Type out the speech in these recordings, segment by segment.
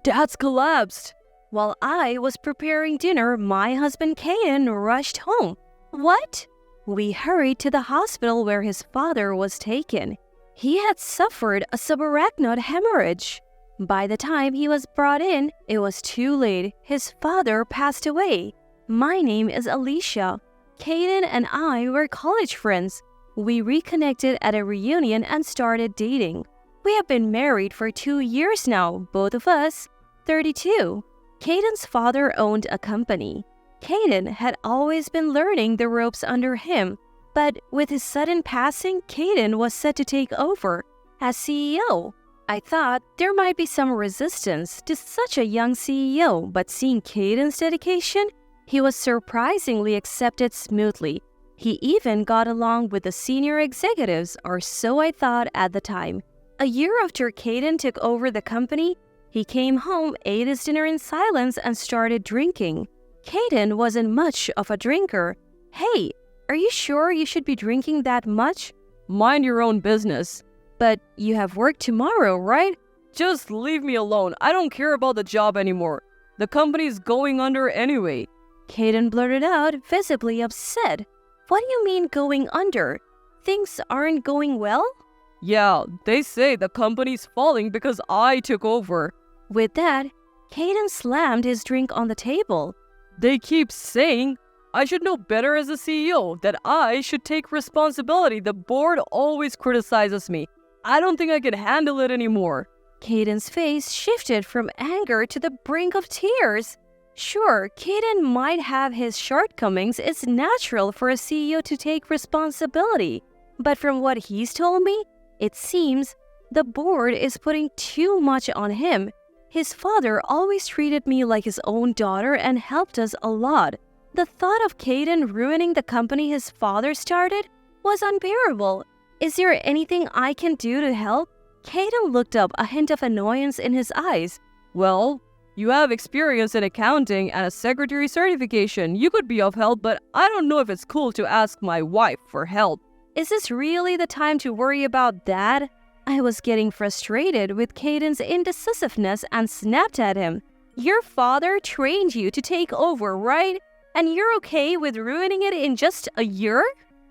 Dad's collapsed. While I was preparing dinner, my husband Caden rushed home. What? We hurried to the hospital where his father was taken. He had suffered a subarachnoid hemorrhage. By the time he was brought in, it was too late. His father passed away. My name is Alicia. Caden and I were college friends. We reconnected at a reunion and started dating. We have been married for 2 years now, both of us 32. Caden's father owned a company. Caden had always been learning the ropes under him, but with his sudden passing, Caden was set to take over as CEO. I thought there might be some resistance to such a young CEO, but seeing Caden's dedication, he was surprisingly accepted smoothly. He even got along with the senior executives, or so I thought at the time. A year after Caden took over the company, he came home, ate his dinner in silence, and started drinking. Caden wasn't much of a drinker. Hey, are you sure you should be drinking that much? Mind your own business. But you have work tomorrow, right? Just leave me alone. I don't care about the job anymore. The company's going under anyway. Caden blurted out, visibly upset. What do you mean going under? Things aren't going well? Yeah, they say the company's falling because I took over. With that, Caden slammed his drink on the table. They keep saying I should know better as a CEO, that I should take responsibility. The board always criticizes me. I don't think I can handle it anymore. Caden's face shifted from anger to the brink of tears. Sure, Caden might have his shortcomings. It's natural for a CEO to take responsibility. But from what he's told me, it seems the board is putting too much on him. His father always treated me like his own daughter and helped us a lot. The thought of Caden ruining the company his father started was unbearable. Is there anything I can do to help? Caden looked up, a hint of annoyance in his eyes. Well, you have experience in accounting and a secretary certification. You could be of help, but I don't know if it's cool to ask my wife for help. Is this really the time to worry about that? I was getting frustrated with Caden's indecisiveness and snapped at him. Your father trained you to take over, right? And you're okay with ruining it in just a year?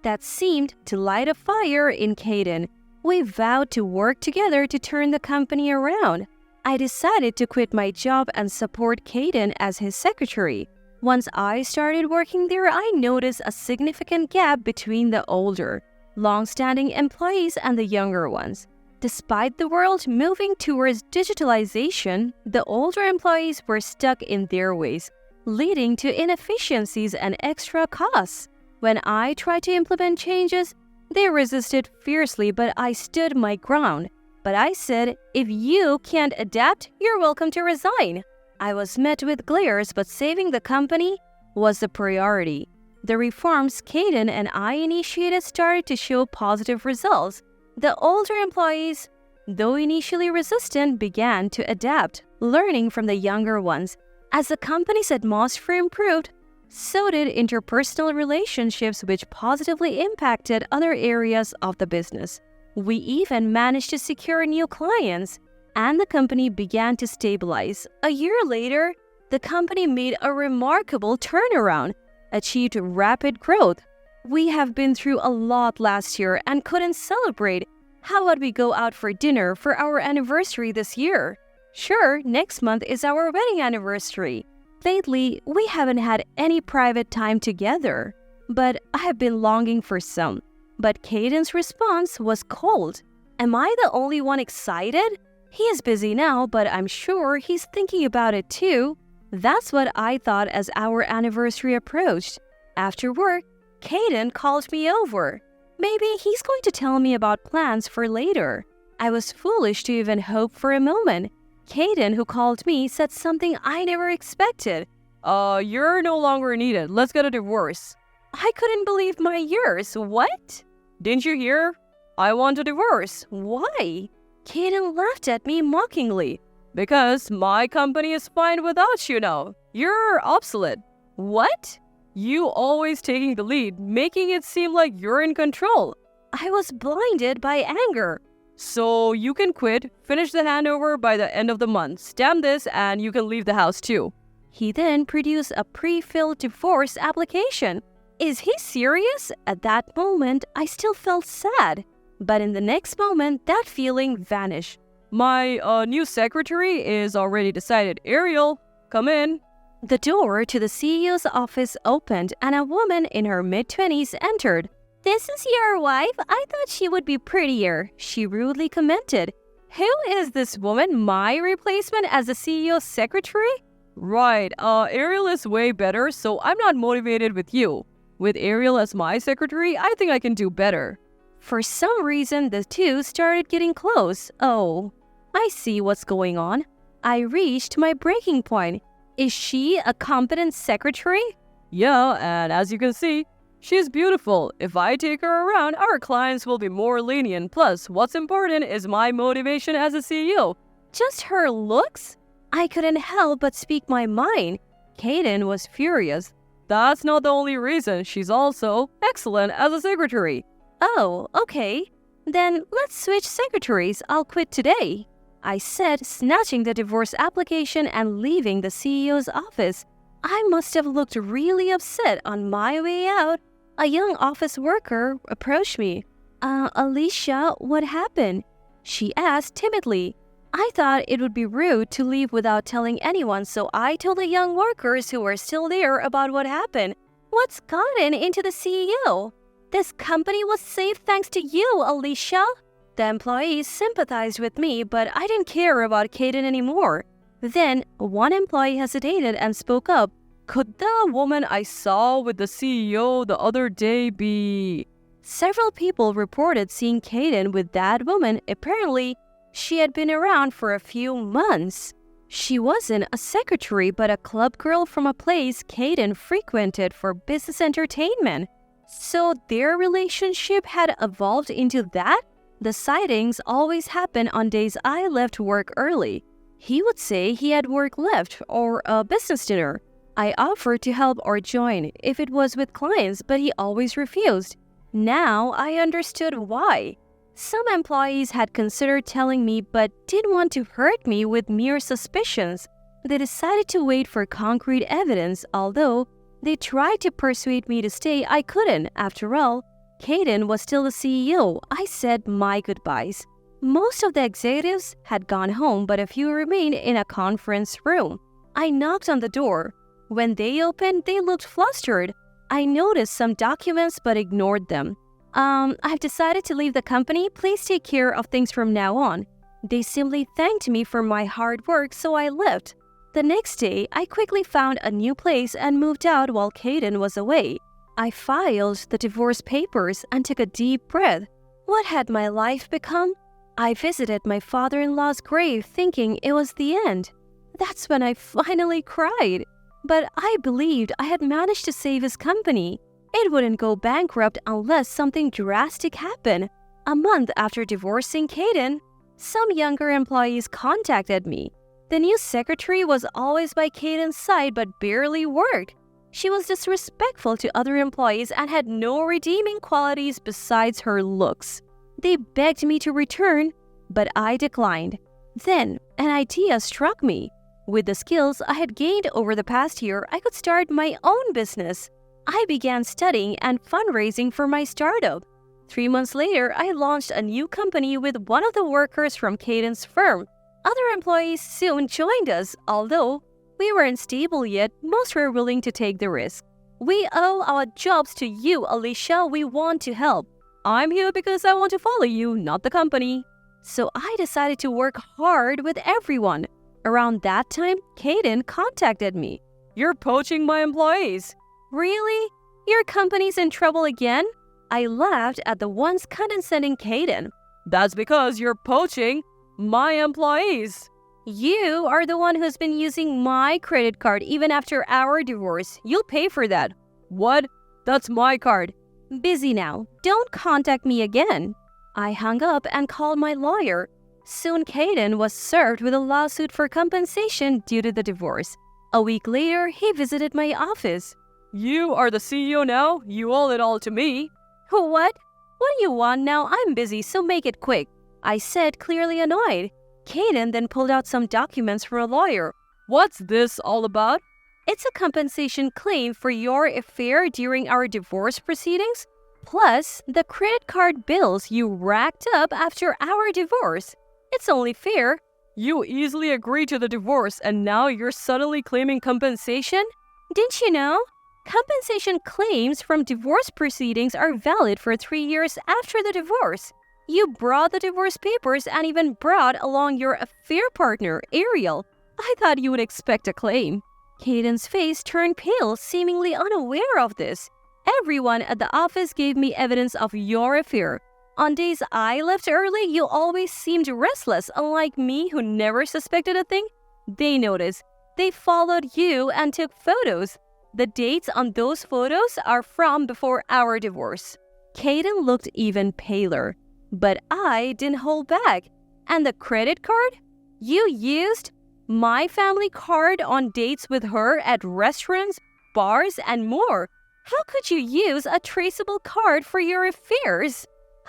That seemed to light a fire in Caden. We vowed to work together to turn the company around. I decided to quit my job and support Caden as his secretary. Once I started working there, I noticed a significant gap between the older, long-standing employees and the younger ones. Despite the world moving towards digitalization, the older employees were stuck in their ways, leading to inefficiencies and extra costs. When I tried to implement changes, they resisted fiercely, but I stood my ground. But I said, if you can't adapt, you're welcome to resign. I was met with glares, but saving the company was the priority. The reforms Caden and I initiated started to show positive results. The older employees, though initially resistant, began to adapt, learning from the younger ones. As the company's atmosphere improved, so did interpersonal relationships, which positively impacted other areas of the business. We even managed to secure new clients, and the company began to stabilize. A year later, the company made a remarkable turnaround, achieved rapid growth. We have been through a lot last year and couldn't celebrate. How about we go out for dinner for our anniversary this year? Sure, next month is our wedding anniversary. Lately, we haven't had any private time together, but I have been longing for some. But Caden's response was cold. Am I the only one excited? He is busy now, but I'm sure he's thinking about it too. That's what I thought as our anniversary approached. After work, Caden called me over. Maybe he's going to tell me about plans for later. I was foolish to even hope for a moment. Caden, who called me, said something I never expected. You're no longer needed. Let's get a divorce. I couldn't believe my ears. What? Didn't you hear? I want a divorce. Why? Caden laughed at me mockingly. Because my company is fine without you now. You're obsolete. What? You always taking the lead, making it seem like you're in control. I was blinded by anger. So you can quit, finish the handover by the end of the month, stamp this, and you can leave the house too. He then produced a pre-filled divorce application. Is he serious? At that moment, I still felt sad. But in the next moment, that feeling vanished. My new secretary is already decided. Ariel, come in. The door to the CEO's office opened and a woman in her mid-20s entered. "This is your wife? I thought she would be prettier," she rudely commented. "Who is this woman? My replacement as the CEO's secretary?" Right, Ariel is way better, so I'm not motivated with you. With Ariel as my secretary, I think I can do better. For some reason, the two started getting close. Oh, I see what's going on. I reached my breaking point. Is she a competent secretary? Yeah, and as you can see, she's beautiful. If I take her around, our clients will be more lenient. Plus, what's important is my motivation as a CEO. Just her looks? I couldn't help but speak my mind. Kaden was furious. That's not the only reason. She's also excellent as a secretary. Oh, okay. Then let's switch secretaries. I'll quit today, I said, snatching the divorce application and leaving the CEO's office. I must have looked really upset on my way out. A young office worker approached me. Alicia, what happened?" she asked timidly. I thought it would be rude to leave without telling anyone, so I told the young workers who were still there about what happened. "What's gotten into the CEO? This company was saved thanks to you, Alicia." The employees sympathized with me, but I didn't care about Kaden anymore. Then, one employee hesitated and spoke up. Could the woman I saw with the CEO the other day be... Several people reported seeing Kaden with that woman. Apparently, she had been around for a few months. She wasn't a secretary, but a club girl from a place Kaden frequented for business entertainment. So their relationship had evolved into that? The sightings always happen on days I left work early. He would say he had work left or a business dinner. I offered to help or join if it was with clients, but he always refused. Now I understood why. Some employees had considered telling me but didn't want to hurt me with mere suspicions. They decided to wait for concrete evidence, although they tried to persuade me to stay. I couldn't. After all, Kaden was still the CEO. I said my goodbyes. Most of the executives had gone home, but a few remained in a conference room. I knocked on the door. When they opened, they looked flustered. I noticed some documents but ignored them. I've decided to leave the company. Please take care of things from now on." They simply thanked me for my hard work, so I left. The next day, I quickly found a new place and moved out while Kaden was away. I filed the divorce papers and took a deep breath. What had my life become? I visited my father-in-law's grave thinking it was the end. That's when I finally cried. But I believed I had managed to save his company. It wouldn't go bankrupt unless something drastic happened. A month after divorcing Kaden, some younger employees contacted me. The new secretary was always by Kaden's side but barely worked. She was disrespectful to other employees and had no redeeming qualities besides her looks. They begged me to return, but I declined. Then an idea struck me. With the skills I had gained over the past year, I could start my own business. I began studying and fundraising for my startup. 3 months later, I launched a new company with one of the workers from Kaden's firm. Other employees soon joined us. Although we weren't stable yet, most were willing to take the risk. "We owe our jobs to you, Alicia. We want to help. I'm here because I want to follow you, not the company." So I decided to work hard with everyone. Around that time, Kaden contacted me. "You're poaching my employees." "Really? Your company's in trouble again?" I laughed at the once condescending Kaden. "That's because you're poaching my employees." "You are the one who's been using my credit card even after our divorce. You'll pay for that." "What? That's my card." "Busy now. Don't contact me again." I hung up and called my lawyer. Soon Kaden was served with a lawsuit for compensation due to the divorce. A week later, he visited my office. "You are the CEO now? You owe it all to me." "What? What do you want now? I'm busy, so make it quick." I said, clearly annoyed. Kaden then pulled out some documents for a lawyer. What's this all about? It's a compensation claim for your affair during our divorce proceedings, plus the credit card bills you racked up after our divorce. It's only fair. You easily agreed to the divorce and now you're suddenly claiming compensation? Didn't you know? Compensation claims from divorce proceedings are valid for 3 years after the divorce. You brought the divorce papers and even brought along your affair partner, Ariel. I thought you would expect a claim. Kaden's face turned pale, seemingly unaware of this. Everyone at the office gave me evidence of your affair. On days I left early, you always seemed restless, unlike me who never suspected a thing. They noticed. They followed you and took photos. The dates on those photos are from before our divorce. Kaden looked even paler, but I didn't hold back. And the credit card? You used my family card on dates with her at restaurants, bars, and more. How could you use a traceable card for your affairs?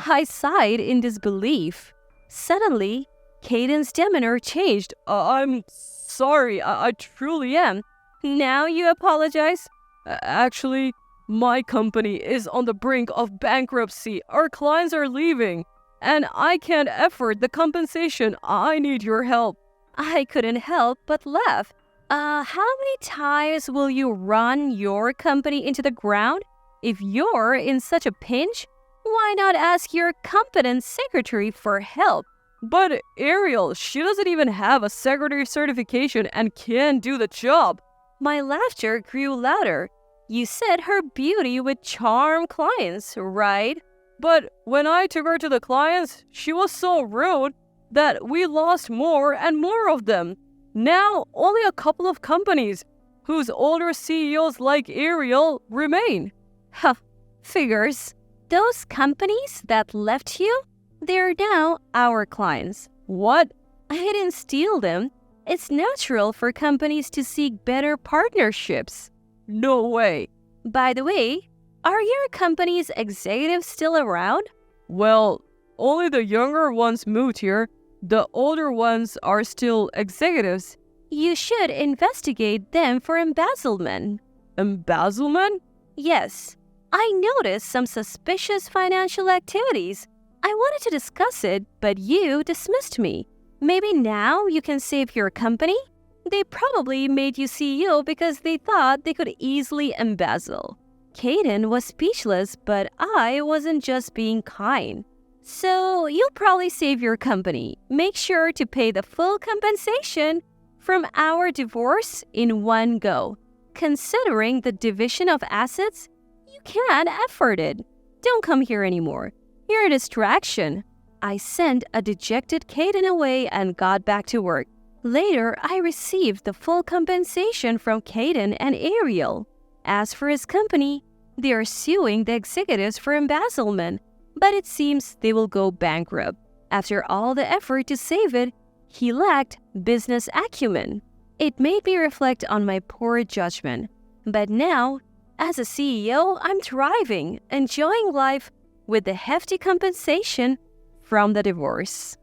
I sighed in disbelief. Suddenly, Kaden's demeanor changed. I'm sorry, I truly am. Now you apologize? Actually, my company is on the brink of bankruptcy. Our clients are leaving, and I can't afford the compensation. I need your help. I couldn't help but laugh. How many times will you run your company into the ground? If you're in such a pinch, why not ask your competent secretary for help? But Ariel, she doesn't even have a secretary certification and can't do the job. My laughter grew louder. You said her beauty would charm clients, right? But when I took her to the clients, she was so rude that we lost more and more of them. Now, only a couple of companies whose older CEOs like Ariel remain. Huh, figures. Those companies that left you, they're now our clients. What? I didn't steal them. It's natural for companies to seek better partnerships. No way. By the way, are your company's executives still around? Well, only the younger ones moved here. The older ones are still executives. You should investigate them for embezzlement. Embezzlement? Yes. I noticed some suspicious financial activities. I wanted to discuss it, but you dismissed me. Maybe now you can save your company? They probably made you CEO because they thought they could easily embezzle. Kaden was speechless, but I wasn't just being kind. So you'll probably save your company. Make sure to pay the full compensation from our divorce in one go. Considering the division of assets, you can't afford it. Don't come here anymore. You're a distraction. I sent a dejected Kaden away and got back to work. Later, I received the full compensation from Kaden and Ariel. As for his company, they are suing the executives for embezzlement, but it seems they will go bankrupt. After all the effort to save it, he lacked business acumen. It made me reflect on my poor judgment. But now, as a CEO, I'm thriving, enjoying life with the hefty compensation from the divorce.